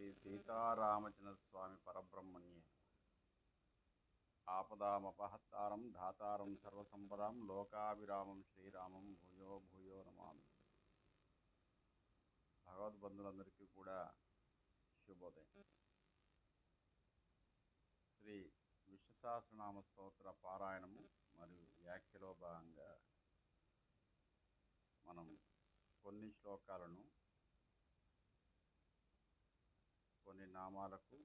శ్రీ సీతారామచంద్ర స్వామి పరబ్రహ్మణ్యే ఆపదామపహత్తారం ధాతారం సర్వసంపదాం లోకాభిరామం శ్రీరామం భూయో భూయో నమామి. భగవద్బంధులందరికీ కూడా శుభోదయం. శ్రీ విష్ణు సహస్రనామ స్తోత్ర పారాయణము మరియు వ్యాఖ్యలో భాగంగా మనం కొన్ని శ్లోకాలను కొన్ని నామాలకు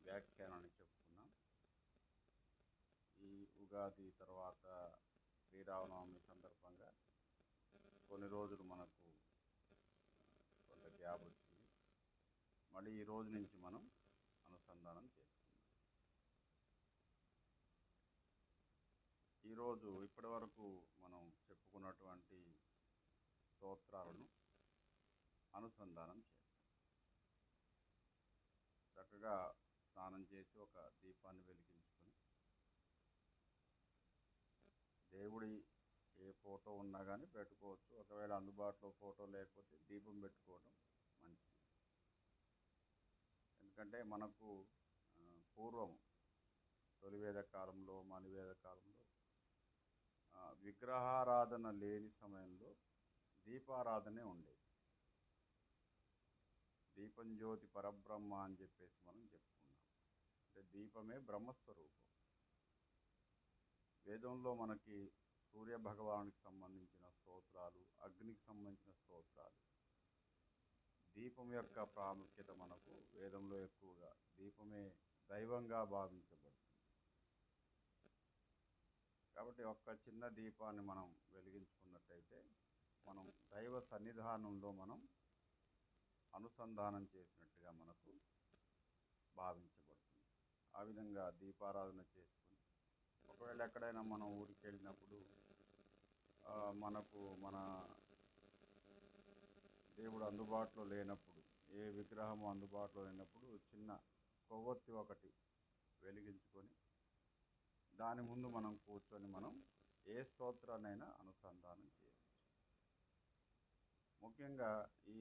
వ్యాఖ్యానాన్ని చెప్పుకున్నాం. ఈ ఉగాది తర్వాత శ్రీరామనవమి సందర్భంగా కొన్ని రోజులు మనకు కొంత గ్యాప్ వచ్చింది. మళ్ళీ ఈ రోజు నుంచి మనం అనుసంధానం చేసుకుందాం. ఈరోజు ఇప్పటి వరకు మనం చెప్పుకున్నటువంటి స్తోత్రాలను అనుసంధానం చేద్దాం. చక్కగా స్నానం చేసి ఒక దీపాన్ని వెలిగించుకొని దేవుడి ఏ ఫోటో ఉన్నా కానీ పెట్టుకోవచ్చు. ఒకవేళ అందుబాటులో ఫోటో లేకపోతే దీపం పెట్టుకోవడం మంచిది. ఎందుకంటే మనకు పూర్వం తొలివేద కాలంలో మలివేద కాలంలో విగ్రహారాధన లేని సమయంలో దీపారాధనే ఉండేది. దీపం జ్యోతి పరబ్రహ్మ అని చెప్పేసి మనం చెప్పుకున్నాం. అంటే దీపమే బ్రహ్మస్వరూపం. వేదంలో మనకి సూర్య భగవానునికి సంబంధించిన స్తోత్రాలు, అగ్నికి సంబంధించిన స్తోత్రాలు, దీపం యొక్క ప్రాముఖ్యత మనకు వేదంలో ఎక్కువగా దీపమే దైవంగా భావించబడుతుంది. కాబట్టి ఒక్క చిన్న దీపాన్ని మనం వెలిగించుకున్నట్టయితే మనం దైవ సన్నిధానంలో మనం అనుసంధానం చేసినట్టుగా మనకు భావించబడుతుంది. ఆ విధంగా దీపారాధన చేసుకుని ఒకవేళ ఎక్కడైనా మనం ఊరికి వెళ్ళినప్పుడు మనకు మన దేవుడు అందుబాటులో లేనప్పుడు, ఏ విగ్రహము అందుబాటులో లేనప్పుడు చిన్న కొవ్వొత్తి ఒకటి వెలిగించుకొని దాని ముందు మనం కూర్చొని మనం ఏ స్తోత్రాన్నైనా అనుసంధానం చేయవచ్చు. ముఖ్యంగా ఈ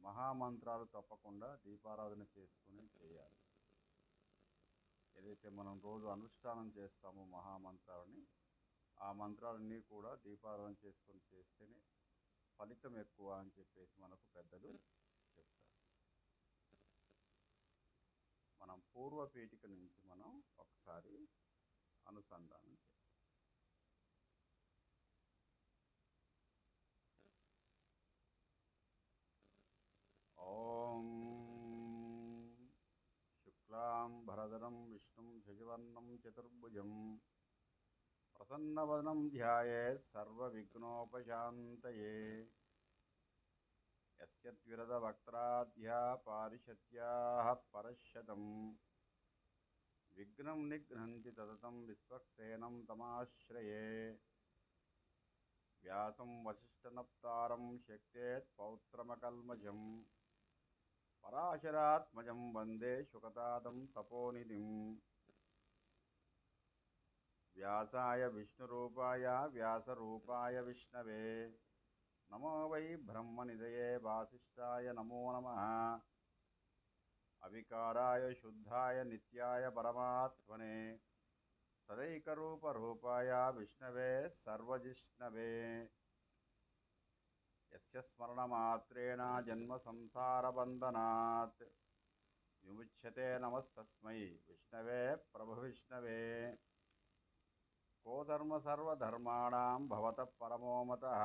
మహామంత్రాలు తప్పకుండా దీపారాధన చేసుకుని చేయాలి. ఏదైతే మనం రోజు అనుష్ఠానం చేస్తామో మహామంత్రాలని, ఆ మంత్రాలన్నీ కూడా దీపారాధన చేసుకొని చేస్తేనే ఫలితం ఎక్కువ అని చెప్పేసి మనకు పెద్దలు చెప్తారు. మనం పూర్వపీఠిక నుంచి మనం ఒకసారి అనుసంధానం చేయాలి. ఓం శుక్లాం భరధరం విష్ణుం శశివర్ణం చతుర్భుజం ప్రసన్నవదనం ధ్యాయేత్ సర్వవిఘ్నోపశాంతయే. యస్యద్విరదవక్త్రాద్యా పారిషత్యాః పరశ్శతం విఘ్నం నిఘ్నంతి తతతం విశ్వక్సేనం తమాశ్రయే. వ్యాసం వసిష్ఠనప్తారం శక్తేత్ పౌత్రమకల్మషం పరాశరాత్మజం వందే శుకతాదం తపోనిధిం. వ్యాసాయ విష్ణురూపాయ వ్యాసరూపాయ విష్ణవే నమో వై బ్రహ్మనిధయే వాసిష్ఠాయ నమో నమః. అవికారాయ శుద్ధాయ నిత్యాయ పరమాత్మనే సదైకరూపరూపాయ విష్ణవే సర్వజిష్ణవే. యస్య స్మరణమాత్రేణ జన్మ సంసారబంధనాత్ విముచ్యతే. నమస్తస్మై విష్ణవే ప్రభవిష్ణవే. కో ధర్మ సర్వధర్మాణాం భవతః పరమో మతః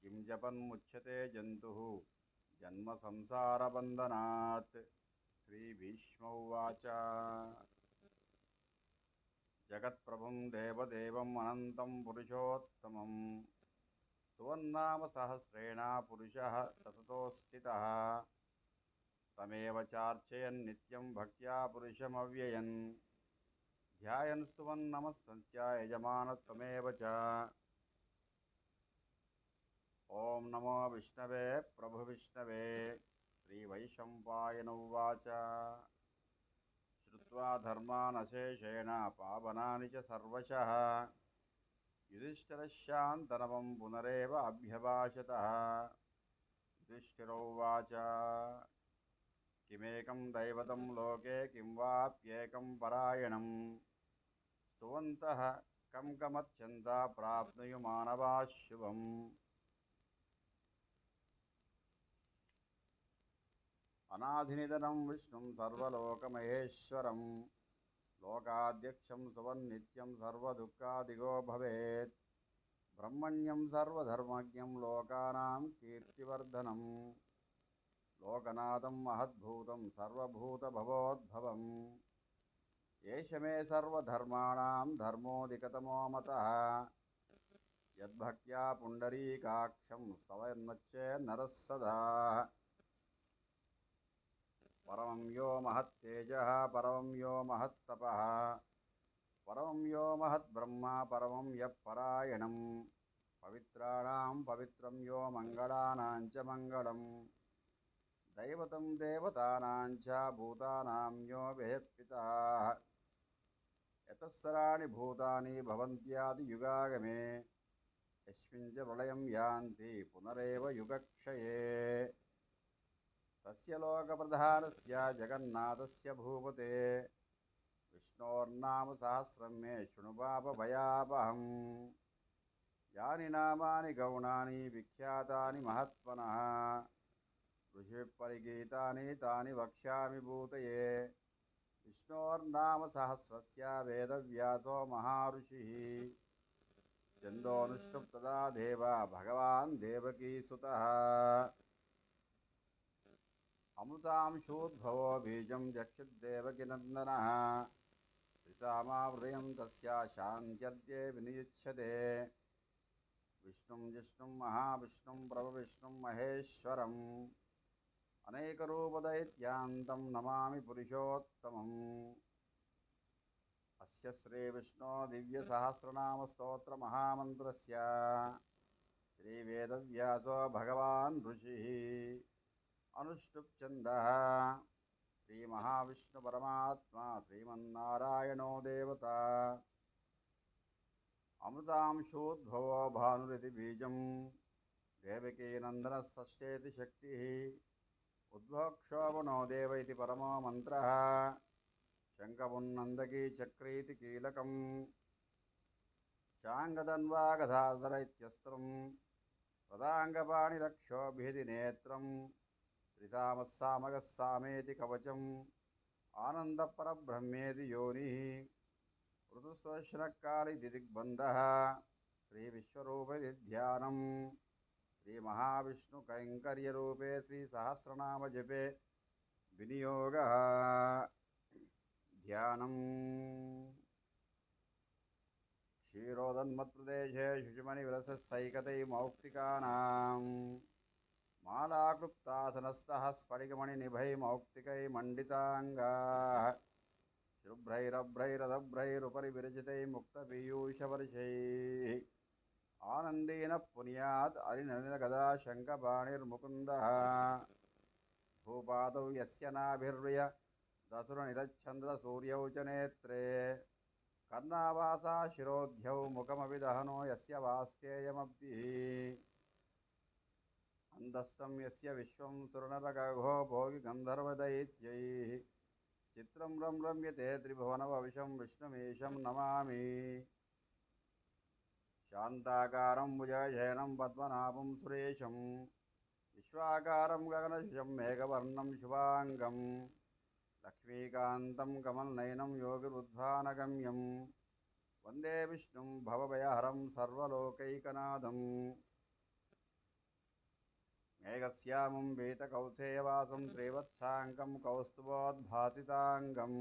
కిం జపన్ముచ్యతే జంతుః జన్మ సంసారబంధనాత్. శ్రీ భీష్మ ఉవాచ. జగత్ప్రభుం దేవదేవం అనంతం పురుషోత్తమం స్తువన్నామ సహస్రేణ పురుషः సతతోస్థితः తమేవ చార్చయన్ నిత్యం భక్త్యా పురుషమవ్యయన్ ధ్యాయన్ స్తువన్ నమస్సంత్య యజమానత్వమేవ చ. ఓం నమో విష్ణవే ప్రభువిష్ణవే. శ్రీవైశంపాయన ఉవాచ. శ్రుత్వా ధర్మాన్ అశేషేణ పావనాని చ సర్వశః యుధిష్ఠిరశాంతనవం పునరేవ అభ్యభాషతః. యుధిష్ఠిరో ఉవాచ. किमेकं दैवतं लोके किं वाप्येकं परायणं स्तुवन्तः कं कमच्छन्ता प्राप्नुयुमानवाः शुभम्। अनाधिनिधनं विष्णुं सर्वलोकमहेश्वरं लोकाध्यक्षं सुवन्नित्यं सर्वदुःखादिगो भवेत् ब्रह्मण्यं सर्वधर्मज्ञं लोकानां कीर्तिवर्धनं लोकनाथं महद्भूतं सर्वभूतभवोद्भवम् एष मे सर्वधर्माणां धर्मोऽधिकतमो मतः यद्भक्त्या पुण्डरीकाक्षं स्तवन्नच्चेन्नरः सदा परमं यो महत्तेजः परमं यो महत्तपः परमं यो महद्ब्रह्मा परमं यः परायणं पवित्राणां पवित्रं यो मङ्गलानां च मङ्गलम् दैवतं देवतानां च भूतानां यो वेत्पितः यतस्सराणि भूतानि भवन्त्यादियुगागमे यस्मिन् च प्रलयं यान्ति पुनरेव युगक्षये तस्य लोकप्रधानस्य जगन्नाथस्य भूपते विष्णोर्नाम सहस्रं मे शृणु पापभयापहम् यानि नामानि गौणानि विख्यातानि महात्मनः ऋषिः परिगीतानि तानि वक्ष्यामि भूतये विष्णोर्नाम सहस्रस्य वेदव्यासो महाऋषिः छन्दोऽनुष्टुप् तदा देव भगवान् देवकीसुतः अमृतांशोद्भवो बीजं जक्षुद्देवकीनन्दनः त्रिसामाहृदयं तस्या शान्त्यर्थे विनियुज्यते विष्णुं जिष्णुं महाविष्णुं प्रभविष्णुं महेश्वरम् अनेकरूपदैत्यान्तं नमामि पुरुषोत्तमम् अस्य श्रीविष्णो दिव्यसहस्रनामस्तोत्रमहामन्त्रस्य श्रीवेदव्यासो भगवान् ऋषिः अनुष्टुप्छन्दः श्रीमहाविष्णुपरमात्मा श्रीमन्नारायणो देवता अमृतांशोद्भवो भानुरिति बीजं देवकीनन्दनः शक्तिः उद्भवक्षोभनो देव इति परमो मन्त्रः शङ्खपुन्नन्दकी चक्रीति कीलकम् शाङ्गधन्वागधाधर इत्यस्त्रम् प्रदाङ्गपाणिरक्षोभिधिनेत्रम् त्रिसामः सामगः सामेति कवचम् आनन्दपरब्रह्मेति योनिः ऋतुस्वशनकालिति दिग्बन्धः श्रीविश्वरूपति ध्यानम् श्रीमहाविष्णुकैङ्कर्यरूपे श्रीसहस्रनामजपे विनियोगः ध्यानम् क्षीरोदन्मत्प्रदेशे शुचिमणिविलसैकतै मौक्तिकानाम् मालाकृप्तासनस्तः स्फटिकमणिनिभै मौक्तिकै मण्डिताङ्गाः शुभ्रैरभ्रैरदभ्रैरुपरि विरचितै मुक्तपीयूषवर्षैः आनन्देन पुन्यात् हरिनलिनगदा शङ्खपाणिर्मुकुन्दः भूपादौ यस्य नाभिर्य दसुरनिरच्छन्द्रसूर्यौ च नेत्रे कर्णावासा शिरोध्यौ मुखमपि दहनो यस्य वास्तेयमब्धिः अन्दस्तं यस्य विश्वं सुरनरगघो भोगि गन्धर्वदैत्यैः चित्रं रम्यते त्रिभुवनभविषं विष्णुमीशं नमामि शान्ताकारं भुजगशयनं पद्मनाभं सुरेशं विश्वाकारं गगनशुशं मेघवर्णं शुभाङ्गं लक्ष्मीकान्तं कमलनयनं योगिरुद्धानगम्यं वन्दे विष्णुं भवभयहरं सर्वलोकैकनाथम् मेघश्यामं वीतकौसेयवासं श्रीवत्साङ्कं कौस्तुभोद्भासिताङ्गं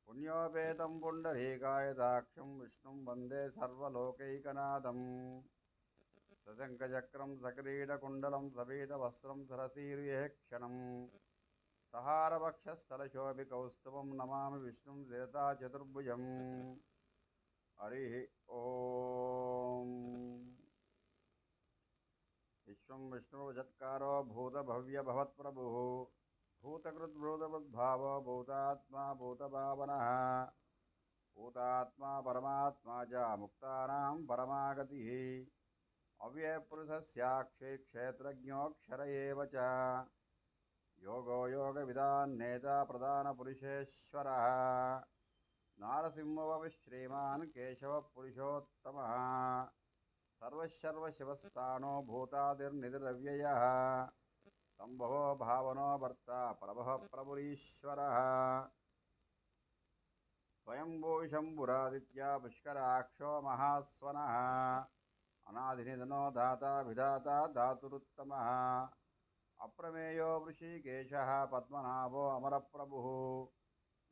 पुण्योपेतं पुण्डरीकायदाक्षं विष्णुं वन्दे सर्वलोकैकनाथम् सशङ्खचक्रं सकिरीटकुण्डलं सपीतवस्त्रं सरसीरुहेक्षणं सहारवक्षस्थलशोभिकौस्तुभं नमामि विष्णुं शिरसा हरिः ॐ विश्वं विष्णुर्वचत्कारो भूतभव्यभवत्प्रभुः भूतकृद्भूतवद्भावो भूतात्मा भूतभावनः भूतात्मा परमात्मा च मुक्तानां परमागतिः अव्ययपुरुषस्याक्षे क्षेत्रज्ञोऽक्षर एव च యోగో యోగ విదాన్నేత ప్రధాన పురుషేశ్వర నారసింహ శ్రీమాన్ కేశవ పురుషోత్తమ సర్వశర్వశివస్థానో భూతాదిర్నిధిరవ్యయ సంభవో భావనో భర్త ప్రభవ ప్రభురీశ్వర స్వయంభూ శంభురాదిత్య పుష్కరాక్షో మహాస్వన అనాదినిధనో దాత విధాత ధాతురుత్తమ అప్రమేయో వృషికేశ పద్మనాభో అమరప్రభు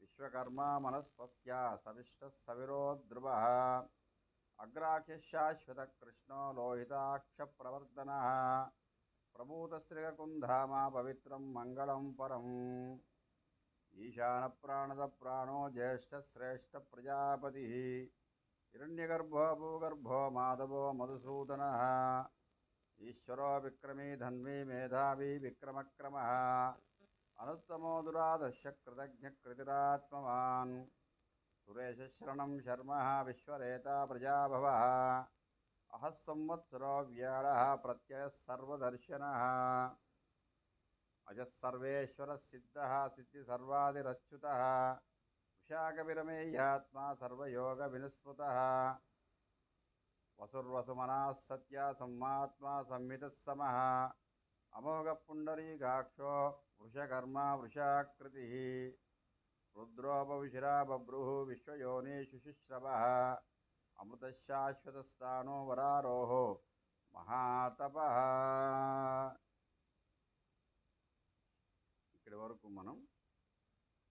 విశ్వకర్మ మనస్పస్య సవిష్టస్థవిరో ధ్రువ అగ్రాఖ్యశాశ్వత కృష్ణో లోహితాక్ష ప్రవర్తన ప్రభూతస్త్రిగకుంధామ పవిత్రం మంగళం పరం ఈశాన ప్రాణద ప్రాణో జ్యేష్ఠశ్రేష్ఠ ప్రజాపతి హిరణ్యగర్భో భూగర్భో మాధవో మధుసూదన ఈశ్వరో విక్రమీ ధన్వీ మేధావీ విక్రమక్రమ అనుత్తమో దురాదర్శ కృతజ్ఞ కృతిరాత్మవాన్ సురేశ శరణం శర్మ విశ్వరేత ప్రజాభవ అహ సంవత్సరో వ్యాళ ప్రత్యయ సర్వదర్శన అజः సర్వేశ్వర సిద్ధ సిద్ధి సర్వాదిరచ్యుత విశాఖవిరమేయాత్మా సర్వయోగ వినుస్మృత వసుర్వసుమనా సత్య సమ్మాత్మా సంహిత సమ అమోఘ పుండరీకాక్షో వృషకర్మ వృషాకృతి రుద్రోపవిశిరా బభ్రు విశ్వయోనిషు శుశ్రవ అమృతశాశ్వతస్థానో వరారోహో మహాతప. ఇక్కడి వరకు మనం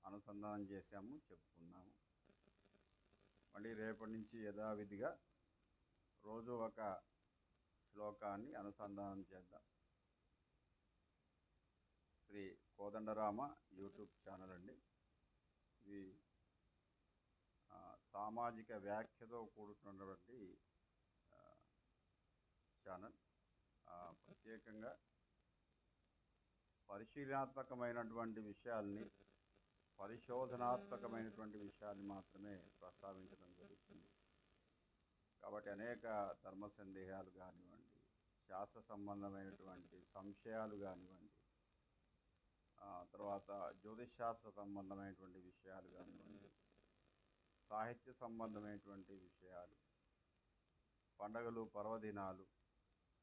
అనుసంధానం చేసాము, చెప్పుకున్నాము. మళ్ళీ రేపటి నుంచి యథావిధిగా రోజు ఒక శ్లోకాన్ని అనుసంధానం చేద్దాం. శ్రీ కోదండరామ యూట్యూబ్ ఛానల్ అండి. ఇది సామాజిక వ్యాఖ్యతో కూడుతున్నటువంటి ఛానల్. ప్రత్యేకంగా పరిశీలనాత్మకమైనటువంటి విషయాల్ని, పరిశోధనాత్మకమైనటువంటి విషయాన్ని మాత్రమే ప్రస్తావించడం జరుగుతుంది. కాబట్టి అనేక ధర్మ సందేహాలు కానివ్వండి, శాస్త్ర సంబంధమైనటువంటి సంశయాలు కానివ్వండి, తర్వాత జ్యోతిషాస్త్ర సంబంధమైనటువంటి విషయాలు కానివ్వండి, సాహిత్య సంబంధమైనటువంటి విషయాలు, పండగలు, పర్వదినాలు,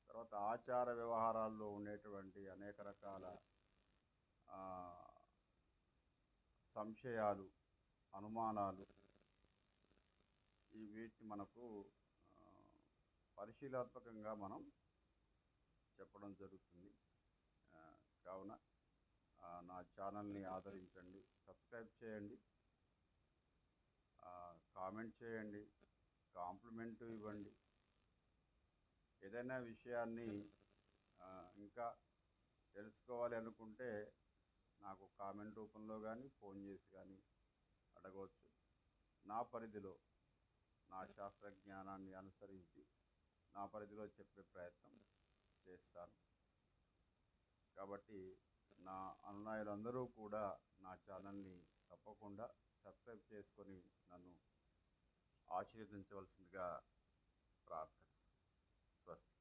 తర్వాత ఆచార వ్యవహారాల్లో ఉండేటువంటి అనేక రకాల సంశయాలు, అనుమానాలు, వీటిని మనకు పరిశీలనాత్మకంగా మనం చెప్పడం జరుగుతుంది. కావున నా ఛానల్ని ఆదరించండి, సబ్స్క్రైబ్ చేయండి, కామెంట్ చేయండి, కాంప్లిమెంట్ ఇవ్వండి. ఏదైనా విషయాన్ని ఇంకా తెలుసుకోవాలి అనుకుంటే నాకు కామెంట్ రూపంలో కానీ, ఫోన్ చేసి కానీ అడగవచ్చు. నా పరిధిలో, నా శాస్త్ర జ్ఞానాన్ని అనుసరించి నా పరిధిలో చెప్పే ప్రయత్నం చేస్తాను. కాబట్టి నా అనుయాయులందరూ కూడా నా ఛానల్ని తప్పకుండా సబ్స్క్రైబ్ చేసుకొని నన్ను ఆశీర్వదించవలసిందిగా ప్రార్థన. స్వస్తి.